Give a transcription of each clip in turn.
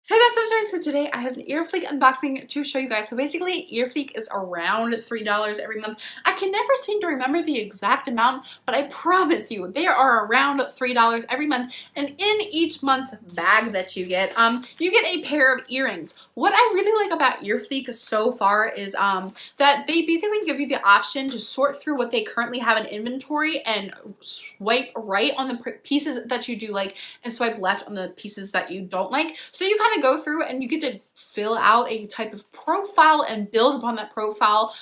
Hey there, Sunshine! So today I have an Earfleek unboxing to show you guys. So basically, Earfleek is around $3 every month. I can never seem to remember the exact amount, but I promise you, they are around $3 every month. And in each month's bag that you get a pair of earrings. What I really like about Earfleek so far is that they basically give you the option to sort through what they currently have in inventory and swipe right on the pieces that you do like and swipe left on the pieces that you don't like. So you kind of go through and you get to fill out a type of profile and build upon that profile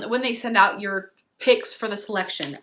when they send out your picks for the selection.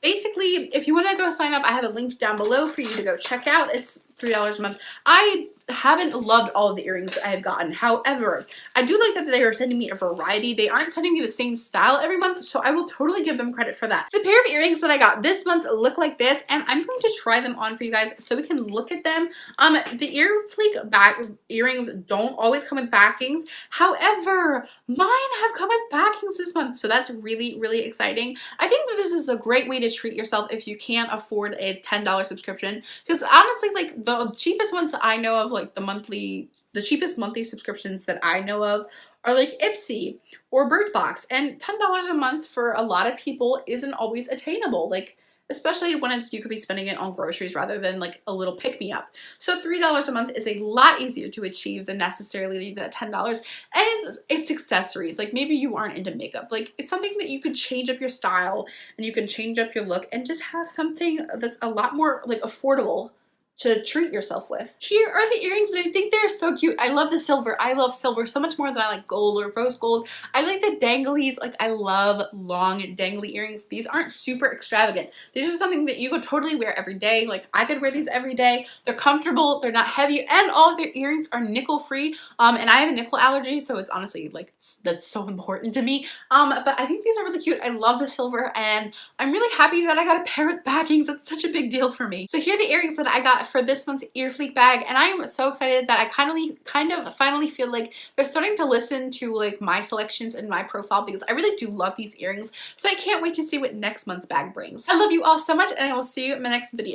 Basically, if you want to go sign up, I have a link down below for you to go check out. It's $3 a month. I haven't loved all of the earrings that I have gotten. However, I do like that they are sending me a variety. They aren't sending me the same style every month, so I will totally give them credit for that. The pair of earrings that I got this month look like this, and I'm going to try them on for you guys so we can look at them. The Earfleek earrings don't always come with backings. However, mine have come with backings this month, so that's really, really exciting. I think that this is a great way to treat yourself if you can't afford a $10 subscription, because honestly, like, the cheapest ones that I know of, like the cheapest monthly subscriptions that I know of are like Ipsy or Birchbox, and $10 a month for a lot of people isn't always attainable, like especially when you could be spending it on groceries rather than like a little pick-me-up. So $3 a month is a lot easier to achieve than necessarily the $10. And it's accessories. Like, maybe you aren't into makeup. Like, it's something that you can change up your style and you can change up your look and just have something that's a lot more like affordable to treat yourself with. Here are the earrings, and I think they're so cute. I love the silver. I love silver so much more than I like gold or rose gold. I like the danglies. Like, I love long dangly earrings. These aren't super extravagant. These are something that you could totally wear every day. Like, I could wear these every day. They're comfortable, they're not heavy, and all of their earrings are nickel free. And I have a nickel allergy, so it's honestly like, that's so important to me. But I think these are really cute. I love the silver, and I'm really happy that I got a pair with backings. That's such a big deal for me. So here are the earrings that I got for this month's Earfleek bag, and I am so excited that I kind of finally feel like they're starting to listen to like my selections and my profile, because I really do love these earrings. So I can't wait to see what next month's bag brings. I love you all so much, and I will see you in my next video.